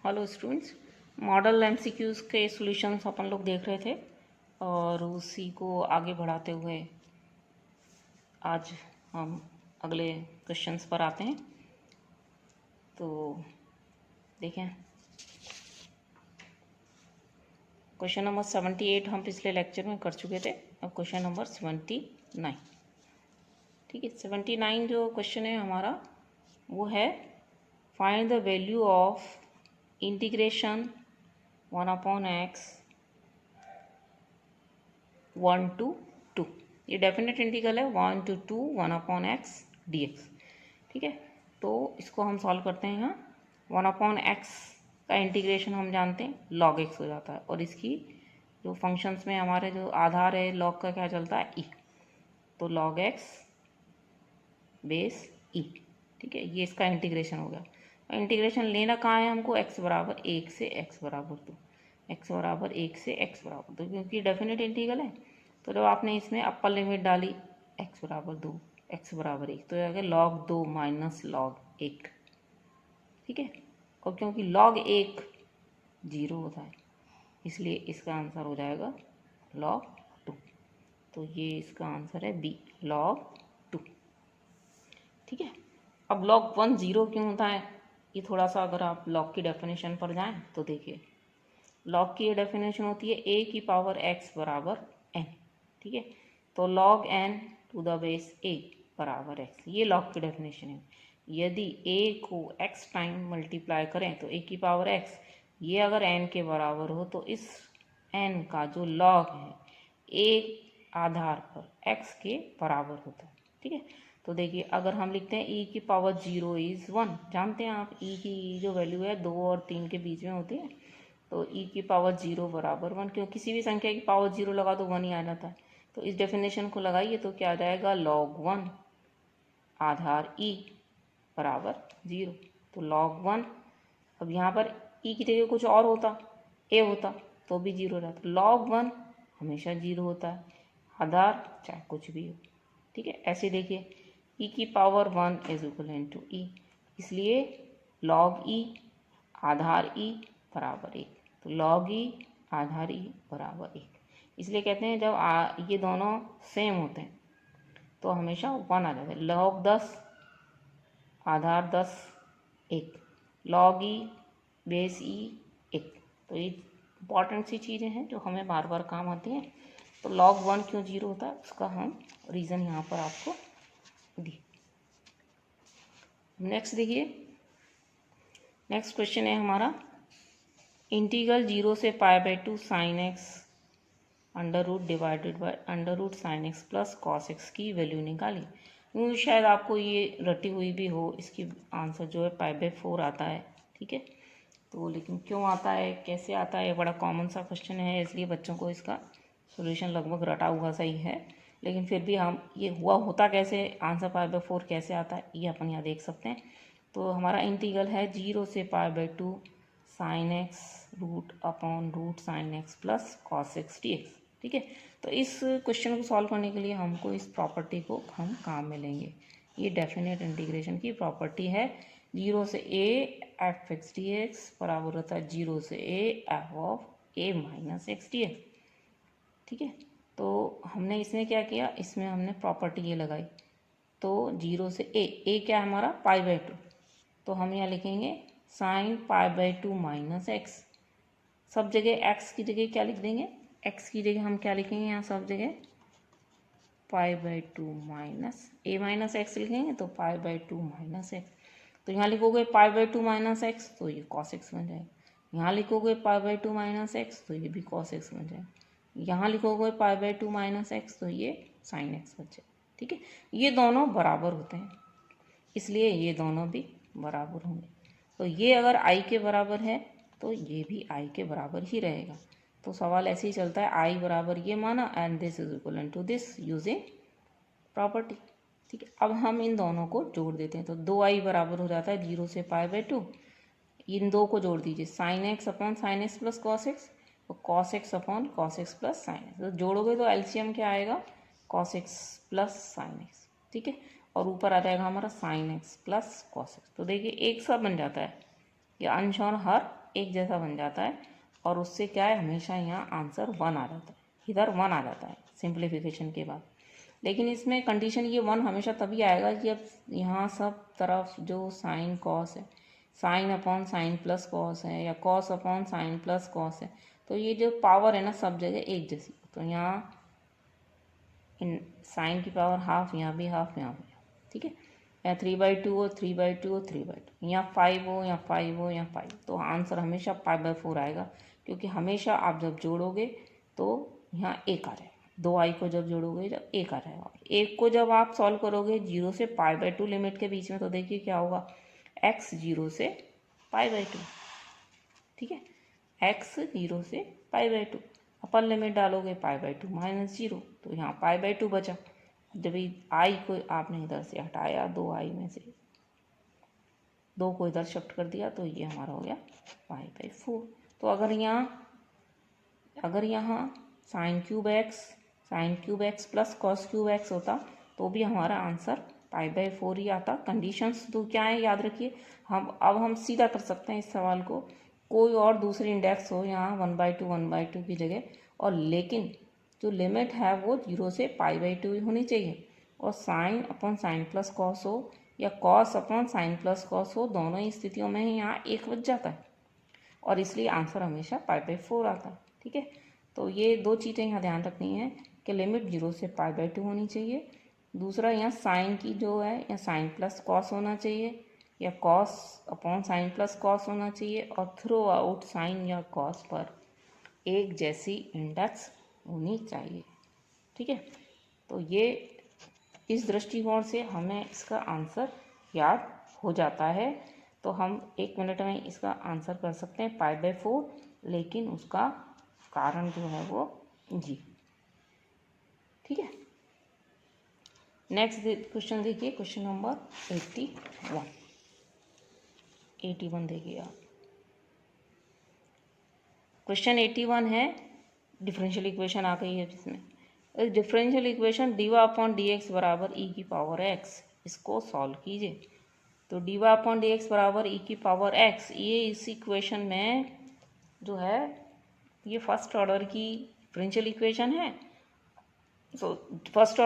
Hello students, model MCQs के solutions अपन लोग देख रहे थे और उसी को आगे बढ़ाते हुए आज हम अगले क्वेश्चंस पर आते हैं। तो देखें, क्वेश्चन नंबर 78 हम पिछले लेक्चर में कर चुके थे। अब क्वेश्चन नंबर 79, ठीक है। 79 जो क्वेश्चन है हमारा वो है find the value of integration 1/x 1 to 2। ये डेफिनेट इंटीग्रल है 1 to 2 1/x dx, ठीक है। तो इसको हम सॉल्व करते हैं। यहाँ 1/x का इंटीग्रेशन हम जानते हैं log x हो जाता है, और इसकी जो फंक्शंस में हमारे जो आधार है log का क्या चलता है e, तो log x बेस e, ठीक है। ये इसका इंटीग्रेशन हो गया। इंटीग्रेशन लेना कहाँ है हमको, x बराबर 1 से x बराबर 2, x बराबर 1 से x बराबर 2, क्योंकि डेफिनेट इंटीग्रल है। तो जब आपने इसमें अपर लिमिट डाली x बराबर 2 x बराबर 1, तो आगे log 2 माइनस log 1, ठीक है। और क्योंकि log 1 0 होता है, इसलिए इसका आंसर हो जाएगा log 2। तो ये इसका आंसर है बी, log 2, ठीक है। अब log 1 0 क्यों होता है, ये थोड़ा सा अगर आप log की डेफिनेशन पर जाएं तो देखिए, log की ये डेफिनेशन होती है a की पावर x बराबर n, ठीक है। तो log n to the base a बराबर x, ये log की डेफिनेशन है। यदि a को x टाइम मल्टीप्लाई करें तो a की पावर x, ये अगर n के बराबर हो तो इस n का जो log है a आधार पर x के बराबर होता है, ठीक है। तो देखिए, अगर हम लिखते हैं e की पावर 0 इज़ 1, जानते हैं आप e की जो वैल्यू है 2 और 3 के बीच में होती है। तो e की पावर 0 बराबर 1, क्यों किसी भी संख्या की पावर 0 लगा तो 1 ही आ जाता है। तो इस डेफिनेशन को लगाइए तो क्या आ जाएगा, log 1 आधार e बराबर 0। तो log 1, अब यहाँ पर e की जगह कुछ और होता, a होता, तो भी 0 रहता। log 1 हमेशा 0 होता है, आधार चाहे कुछ भी हो, ठीक है। ऐसे देखिए, e की power 1 is equal to e, इसलिए log e आधार e बराबर 1, तो log e आधार e बराबर 1। इसलिए कहते हैं जब ये दोनों सेम होते हैं तो हमेशा 1 आ जाता है। log 10 आधार 10 1, log e बेस e 1। तो ये इंपॉर्टेंट सी चीज़ें हैं जो हमें बार बार काम आती हैं। तो log 1 क्यों 0 होता है उसका हम रीज़न यहाँ पर आपको दी। नेक्स्ट देखिए, नेक्स्ट क्वेश्चन है हमारा इंटीग्रल 0 से π/2 sin x under root divided by under root sine x plus cos x की वैल्यू निकाली। क्योंकि शायद आपको ये रटी हुई भी हो, इसकी आंसर जो है π/4 आता है, ठीक है। तो लेकिन क्यों आता है, कैसे आता है, बड़ा कॉमन सा क्वेश्चन है, इसलिए बच्चों को इसका सॉल्यूशन लगभग रटा हुआ सही है। लेकिन फिर भी हम ये होता कैसे, आंसर π/4 कैसे आता है, ये अपन यहाँ देख सकते हैं। तो हमारा इंटीग्रल है 0 से π/2 sine x root upon root sine x plus cos x d x, ठीक है। तो इस क्वेश्चन को सॉल्व करने के लिए हमको इस प्रॉपर्टी को हम काम में लेंगे। ये डेफिनेट इंटीग्रेशन की प्रॉपर्टी है। 0 से a F x d x बराबर होता है 0 से a F of a minus x d x, ठीक है। तो हमने इसमें क्या किया, इसमें हमने प्रॉपर्टी ये लगाई। तो 0 से a क्या है हमारा π/2, तो हम यहाँ लिखेंगे साइन π/2 माइनस एक्स। सब जगह x की जगह क्या लिख देंगे, x की जगह हम क्या लिखेंगे, यहाँ सब जगह π/2 माइनस a माइनस एक्स लिखेंगे, तो π/2 माइनस एक्स। तो यहाँ लिखोगे π/2 माइनस एक्स तो ये cos x बन जाएगा, यहाँ लिखोगे π/2 माइनस एक्स तो ये भी cos x बन जाएगा, यहाँ लिखोगे π/2 माइनस एक्स तो ये sin x बन जाएगा, ठीक है। ये दोनों बराबर होते हैं, इसलिए ये दोनों भी बराबर होंगे। तो ये अगर i के बराबर है तो ये भी i के बराबर ही रहेगा। तो सवाल ऐसे ही चलता है, i बराबर ये माना and this is equal to this using property, ठीक है। अब हम इन दोनों को जोड़ देते हैं, तो 2i बराबर हो जाता है 0 से π/2, इन दो को जोड़ दीजिए, sine x upon sine x plus cos x, तो cos x upon cos x plus sine x. तो जोड़ोगे तो एलसीएम क्या आएगा, cos x plus sine x, ठीक है। और ऊपर आ जाएगा हमारा sine x plus cos x. तो देखिए एक सा बन जाता है, ये अंश और हर एक जैसा बन जाता है और उससे क्या है हमेशा यहाँ आंसर 1 आ जाता है, इधर 1 आ जाता है सिंप्लीफिकेशन के बाद। लेकिन इसमें कंडीशन ये 1 हमेशा तभी आएगा जब यहाँ सब तरफ जो साइन कॉस है, sine upon sine plus cos है या cos upon sine plus cos है, तो ये जो पावर है ना सब जगह एक जैसी। तो यहाँ इन साइन की पावर हाफ, यहाँ भी हाफ, यहाँ भी हाफ, ठीक है। या 3/2 हो, 3/2 हो, 3/2, यहाँ 5 हो, यहाँ 5 हो, यहाँ 5, तो आंसर हमेशा 5/4 आएगा, क्योंकि हमेशा आप जब जोड़ोगे तो यहाँ 1 आ जाएगा। 2i को जब जोड़ोगे जब 1 आ जाएगा। और 1 को जब आप सॉल्व करोगे 0 से π/2 लिमिट के बीच में, तो देखिए क्या होगा, x 0 से π/2, ठीक है। x 0 से π/2, अपर लिमिट डालोगे π/2 -0, तो यहाँ π/2 बचा। जब i को आपने इधर से हटाया 2i में से 2 को इधर शिफ्ट कर दिया, तो ये हमारा हो गया π/4। तो अगर यहाँ sin cube x plus cos cube x होता तो भी हमारा आंसर π/4 ही आता। कंडीशंस तो क्या है याद रखिए। हम सीधा कर सकते हैं इस सवाल को, कोई और दूसरी इंडेक्स हो यहाँ 1/2 की जगह, और लेकिन जो लिमिट है वो 0 से π/2 होनी चाहिए, और sine upon sine plus cos हो या cos upon sine plus cos हो, दोनों ही स्थितियों में ही यहाँ 1 बच जाता है, और इसलिए आंसर हमेशा π/4 आता है, ठीक है। तो ये 2 चीज़ें यहाँ ध्यान रखनी है कि लिमिट 0 से π/2 होनी चाहिए, दूसरा यहाँ साइन की जो है या साइन प्लस कॉस होना चाहिए या cos upon sine plus cos होना चाहिए, और थ्रू आउट साइन या कॉस पर एक जैसी इंडेक्स होनी चाहिए, ठीक है। तो ये इस दृष्टिकोण से हमें इसका आंसर याद हो जाता है। तो हम 1 मिनट में इसका आंसर कर सकते हैं π/4, लेकिन उसका कारण जो है वो जी, ठीक है। नेक्स्ट क्वेश्चन देखिए, क्वेश्चन नंबर 81 देखिए आप। क्वेश्चन 81 है, डिफरेंशियल इक्वेशन आ गई है जिसमें डिफरेंशियल इक्वेशन dy/dx बराबर e⁻x, इसको सॉल्व कीजिए। तो dy/dx बराबर e⁻x, ये इस इक्वेशन में जो है ये फर्स्ट ऑर्डर की डिफरेंशियल इक्वेशन है। तो फर्स्ट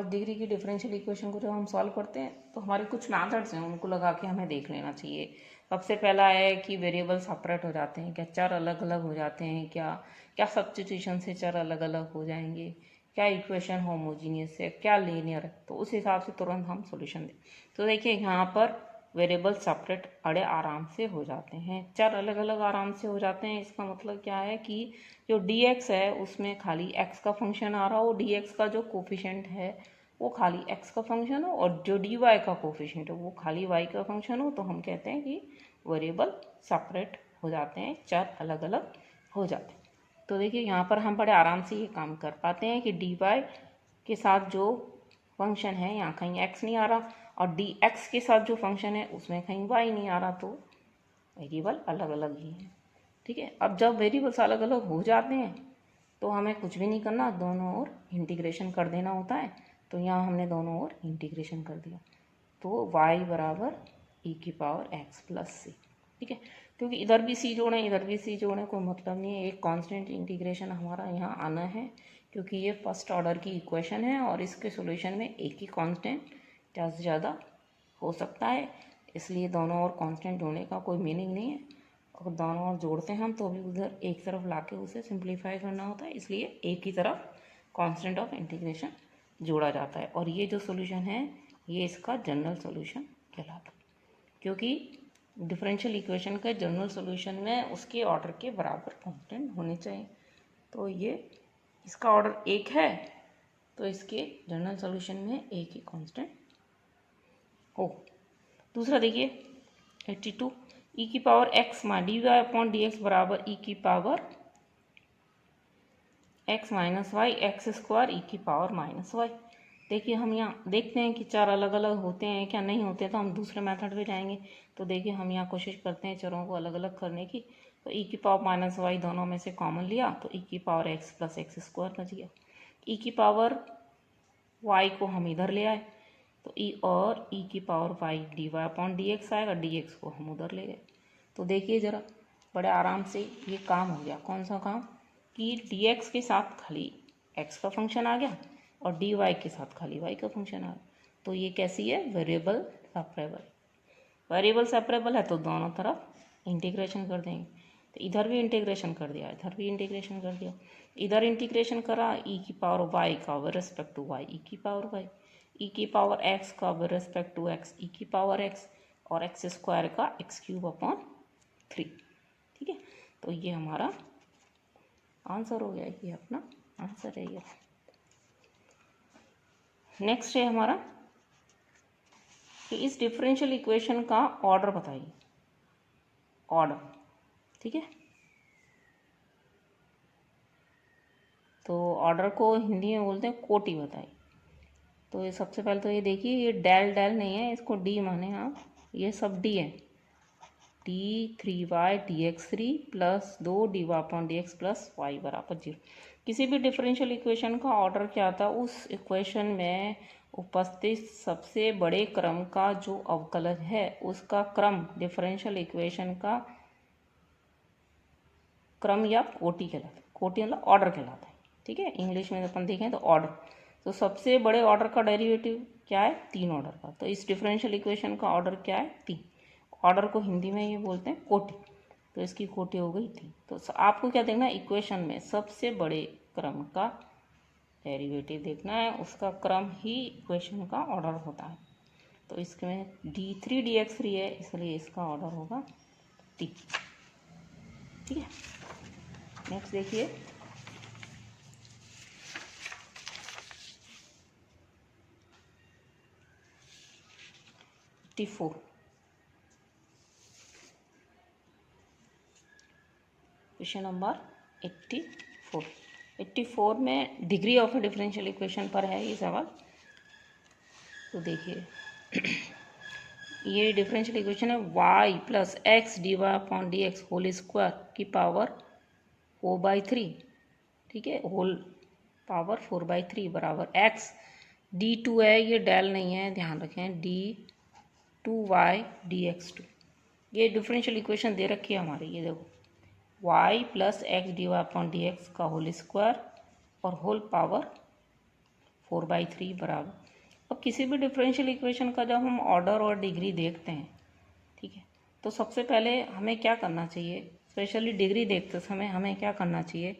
डिग्री की डिफरेंशियल इक्वेशन को जब हम सॉल्व करते हैं तो हमारे कुछ मैथड्स हैं, उनको लगा के हमें देख लेना चाहिए। सबसे पहला है कि वेरिएबल सेपरेट हो जाते हैं क्या, चर अलग अलग हो जाते हैं क्या, क्या सब्स्टिट्यूशन से चर अलग अलग हो जाएंगे, क्या इक्वेशन होमोजीनियस है, क्या लीनियर है, तो उस हिसाब से तुरंत हम सॉल्यूशन दें। तो देखिए यहाँ पर वेरिएबल सेपरेट बड़े आराम से हो जाते हैं, चर अलग अलग आराम से हो जाते हैं। इसका मतलब क्या है कि जो dx है उसमें खाली x का फंक्शन आ रहा हो, dx का जो कोफिशिएंट है वो खाली x का फंक्शन हो, और जो dy का कोफिशिएंट हो वो खाली y का फंक्शन हो, तो हम कहते हैं कि वेरिएबल सेपरेट हो जाते हैं, चर अलग अलग हो जाते हैं। तो देखिए यहाँ पर हम बड़े आराम से ये काम कर पाते हैं कि dy के साथ जो फंक्शन है यहाँ कहीं x नहीं आ रहा, और dx के साथ जो फंक्शन है उसमें कहीं y नहीं आ रहा, तो वेरिएबल अलग अलग ही हैं, ठीक है। अब जब वेरिएबल्स अलग अलग हो जाते हैं तो हमें कुछ भी नहीं करना, दोनों ओर इंटीग्रेशन कर देना होता है। तो यहाँ हमने दोनों ओर इंटीग्रेशन कर दिया, तो y बराबर e⁻x प्लस c, ठीक है। क्योंकि इधर भी c जोड़ें इधर भी c जोड़ें कोई मतलब नहीं है, एक कांस्टेंट इंटीग्रेशन हमारा यहाँ आना है, क्योंकि ये फर्स्ट ऑर्डर की इक्वेशन है और इसके सॉल्यूशन में एक ही कांस्टेंट ज़्यादा से ज़्यादा हो सकता है, इसलिए दोनों ओर कांस्टेंट जोड़ने का कोई मीनिंग नहीं है। और दोनों ओर जोड़ते हैं हम तो भी उधर एक तरफ लाके उसे सिंप्लीफाई करना होता है, इसलिए एक ही तरफ कांस्टेंट ऑफ इंटीग्रेशन जोड़ा जाता है। और ये जो सॉल्यूशन है ये इसका जनरल सॉल्यूशन कहलाता है, क्योंकि डिफरेंशियल इक्वेशन का जनरल सॉल्यूशन में उसके ऑर्डर के बराबर कांस्टेंट होने चाहिए। तो ये इसका ऑर्डर 1 है, तो इसके जनरल सॉल्यूशन में एक ही कांस्टेंट हो। दूसरा देखिए 82, e⁻x dy/dx बराबर e⁻x - y x² e⁻−y। देखिए हम यहाँ देखते हैं कि चर अलग अलग होते हैं क्या नहीं होते, तो हम दूसरे मेथड पे जाएंगे। तो देखिए हम यहाँ कोशिश करते हैं चरों को अलग अलग करने की। तो e⁻−y दोनों में से कॉमन लिया तो e⁻x + x² बच गया। e⁻y को हम इधर ले आए तो e⁻y dy/dx आएगा, dx को हम उधर ले गए तो देखिए ज़रा बड़े आराम से ये काम हो गया। कौन सा काम? कि dx के साथ खाली x का फंक्शन आ गया और dy के साथ खाली y का फंक्शन आ गया। तो ये कैसी है? Variable separable. वेरिएबल सेपरेबल है तो दोनों तरफ इंटीग्रेशन कर देंगे। तो इधर भी इंटीग्रेशन कर दिया, इधर भी इंटीग्रेशन कर दिया। इधर इंटीग्रेशन करा e की पावर y का with respect to y, e की पावर y, e की पावर x का with respect to x, e की पावर x, और एक्स स्क्वायर का x³ 3। ठीक है, तो ये हमारा आंसर हो गया। ये अपना आंसर है ये। नेक्स्ट है हमारा कि इस डिफरेंशियल इक्वेशन का ऑर्डर बताइए। ऑर्डर, ठीक है, तो ऑर्डर को हिंदी में बोलते हैं कोटि बताइए। तो ये सबसे पहले तो ये देखिए, ये डेल डेल नहीं है, इसको डी माने आप, ये सब डी है। d3y dx3 plus 2 dy/dx plus y बराबर 0। किसी भी डिफरेंशियल इक्वेशन का ऑर्डर क्या आता है? उस इक्वेशन में उपस्थित सबसे बड़े क्रम का जो अवकलज है उसका क्रम डिफरेंशियल इक्वेशन का क्रम या कोटि कहलाता है। कोटि मतलब ऑर्डर कहलाता है। ठीक है, इंग्लिश में अपन देखें तो ऑर्डर। तो सबसे बड़े ऑर्डर का डेरिवेटिव क्या है? 3 ऑर्डर का। तो इस डिफरेंशियल इक्वेशन का ऑर्डर क्या है? 3। ऑर्डर को हिंदी में ये बोलते हैं कोटि। तो इसकी कोटि हो गई 3। तो आपको क्या देखना है? इक्वेशन में सबसे बड़े क्रम का डेरिवेटिव देखना है, उसका क्रम ही इक्वेशन का ऑर्डर होता है। तो इसमें d3 dx3 है, इसलिए इसका ऑर्डर होगा 3। ठीक है, नेक्स्ट देखिए, T4। Question number 84। 84 में डिग्री ऑफ डिफरेंशियल इक्वेशन पर है ये सवाल। तो देखिए ये डिफरेंशियल इक्वेशन है y plus x dy/dx whole square की पावर 4/3। ठीक है, होल पावर 4/3 बराबर x d2 है, ये डेल नहीं है, ध्यान रखें, d2y dx2। ये डिफरेंशियल इक्वेशन दे रखी है हमारी, ये देखो y प्लस एक्स dy/dx का होल स्क्वायर और होल पावर 4/3 बराबर। अब किसी भी डिफरेंशियल इक्वेशन का जब हम ऑर्डर और डिग्री देखते हैं, ठीक है, तो सबसे पहले हमें क्या करना चाहिए? स्पेशली डिग्री देखते समय हमें क्या करना चाहिए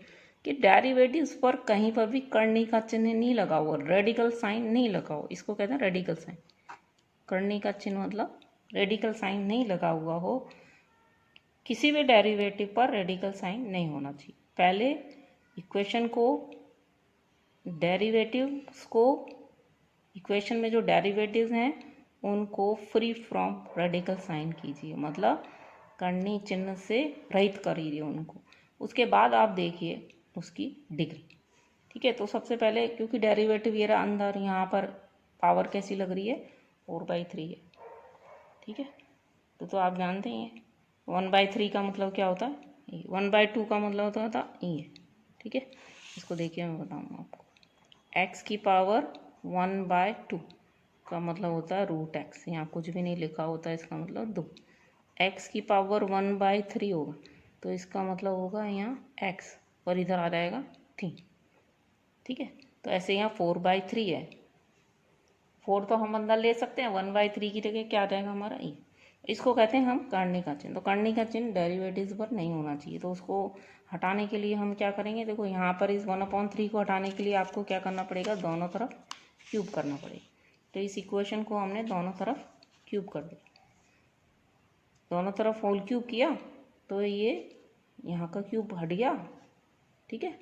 कि डेरिवेटिव्स पर कहीं पर भी कर्णी का चिन्ह नहीं लगा हुआ, रेडिकल साइन नहीं लगा हो। इसको कहते हैं रेडिकल साइन। कर्णी का चिन्ह मतलब रेडिकल साइन नहीं लगा हुआ हो। किसी भी डेरिवेटिव पर रेडिकल साइन नहीं होना चाहिए। पहले इक्वेशन को, डेरिवेटिव्स को, इक्वेशन में जो डेरिवेटिव्स हैं उनको फ्री फ्रॉम रेडिकल साइन कीजिए, मतलब कर्णी चिन्ह से रहित करिए उनको। उसके बाद आप देखिए उसकी डिग्री। ठीक है, तो सबसे पहले क्योंकि डेरिवेटिव ये रहा अंदर, यहाँ पर पावर कैसी लग रही है? 4/3 है। ठीक है, तो आप जानते ही हैं 1/3 का मतलब क्या होता है? 1/2 का मतलब होता है ये। ठीक है, इसको देखिए मैं बताऊँगा आपको। x की पावर 1/2 का मतलब होता है √x। यहाँ कुछ भी नहीं लिखा होता है, इसका मतलब 2। x की पावर 1/3 होगा तो इसका मतलब होगा यहाँ x और इधर आ जाएगा 3। ठीक है, तो ऐसे यहाँ 4/3 है, 4 तो हम अंदर ले सकते हैं, 1/3 की जगह क्या आ जाएगा हमारा ये। इसको कहते हैं हम कर्णी का चिन्ह। तो कर्णी का चिन्ह डेरिवेटिव्स पर नहीं होना चाहिए। तो उसको हटाने के लिए हम क्या करेंगे? देखो यहाँ पर इस 1/3 को हटाने के लिए आपको क्या करना पड़ेगा? दोनों तरफ क्यूब करना पड़ेगा। तो इस इक्वेशन को हमने दोनों तरफ क्यूब कर दिया, दोनों तरफ होल क्यूब किया तो ये यहाँ का क्यूब हट गया। ठीक है,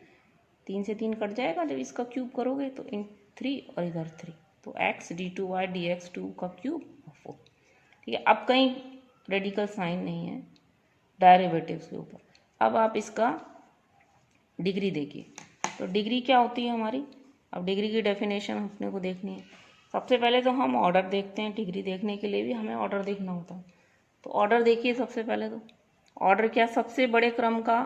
3 से 3 कट जाएगा जब इसका क्यूब करोगे तो इन 3 और इधर 3, तो x d2y dx2 का क्यूब 4। ठीक है, अब कहीं रेडिकल साइन नहीं है डेरिवेटिव्स के ऊपर। अब आप इसका डिग्री देखिए, तो डिग्री क्या होती है हमारी? अब डिग्री की डेफिनेशन अपने को देखनी है। सबसे पहले तो हम ऑर्डर देखते हैं, डिग्री देखने के लिए भी हमें ऑर्डर देखना होता है। तो ऑर्डर देखिए, सबसे पहले तो ऑर्डर क्या? सबसे बड़े क्रम का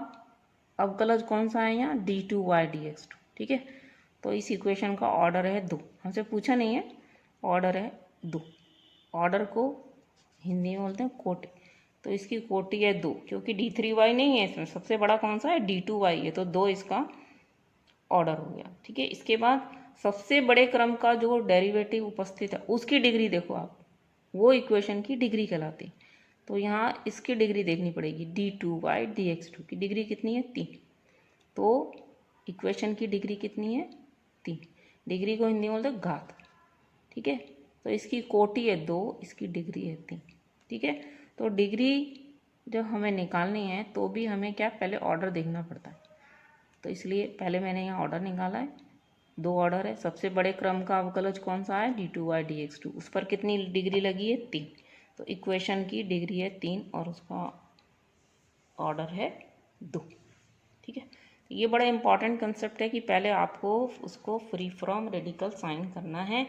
अवकलज कौन सा है यहाँ? d2y dx2। ठीक है, तो इस इक्वेशन का ऑर्डर है 2। हमसे पूछा नहीं है, ऑर्डर है 2। ऑर्डर को हिंदी में बोलते हैं कोटि। तो इसकी कोटि है 2, क्योंकि d3y नहीं है इसमें, सबसे बड़ा कौन सा है d2y है, तो 2 इसका ऑर्डर हो गया। ठीक है, इसके बाद सबसे बड़े क्रम का जो डेरिवेटिव उपस्थित है उसकी डिग्री देखो आप, वो इक्वेशन की डिग्री कहलाती। तो यहाँ इसकी डिग्री देखनी पड़ेगी, d2y dx2 की डिग्री कितनी है 3। तो इक्वेशन की डिग्री कितनी है 3, डिग्री को हिंदी में बोलते हैं घात। ठीक है, तो इसकी कोटि है 2, इसकी डिग्री है 3। ठीक है, तो डिग्री जब हमें निकालनी है तो भी हमें क्या पहले ऑर्डर देखना पड़ता है। तो इसलिए पहले मैंने यहाँ ऑर्डर निकाला है, 2 ऑर्डर है। सबसे बड़े क्रम का अवकलज कौन सा है d2y dx2, उस पर कितनी डिग्री लगी है 3। तो इक्वेशन की डिग्री है 3 और उसका ऑर्डर है 2। ठीक है, ये बड़ा इंपॉर्टेंट कंसेप्ट है कि पहले आपको उसको फ्री फ्रॉम रेडिकल साइन करना है,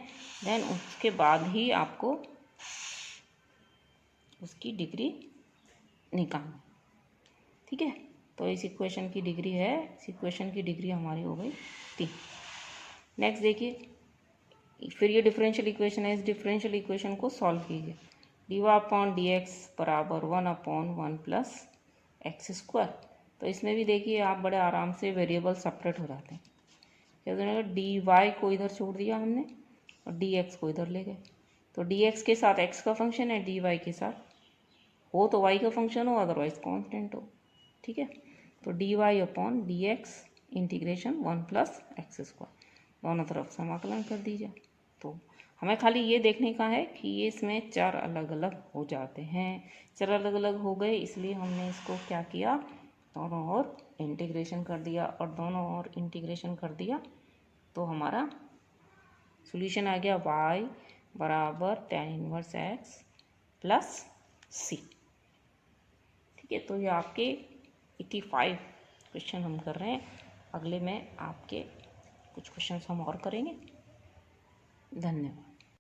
देन उसके बाद ही आपको उसकी डिग्री निकालना। ठीक है, तो इस इक्वेशन की डिग्री है, इस इक्वेशन की डिग्री हमारी हो गई 3। नेक्स्ट देखिए, फिर ये डिफरेंशियल इक्वेशन है, इस डिफरेंशियल इक्वेशन को सॉल्व कीजिए। dy/dx बराबर 1/1 प्लस एक्स स्क्वायर। तो इसमें भी देखिए आप बड़े आराम से वेरिएबल सेपरेट हो जाते हैं। क्या dy को इधर छोड़ दिया हमने और dx को इधर ले गए। तो dx के साथ x का फंक्शन है, dy के साथ हो तो y का फंक्शन हो, अदरवाइज कांस्टेंट हो। ठीक है, तो dy/dx integration 1 plus x square, दोनों तरफ समाकलन कर दीजिए। तो हमें खाली ये देखने का है कि ये इसमें चर अलग अलग हो जाते हैं। चर अलग अलग हो गए इसलिए हमने इसको क्या किया, दोनों ओर इंटीग्रेशन कर दिया, और दोनों ओर इंटीग्रेशन कर दिया तो हमारा सॉल्यूशन आ गया y बराबर tan inverse x plus c। ठीक है, तो ये आपके 85 क्वेश्चन हम कर रहे हैं। अगले में आपके कुछ क्वेश्चन हम और करेंगे। धन्यवाद।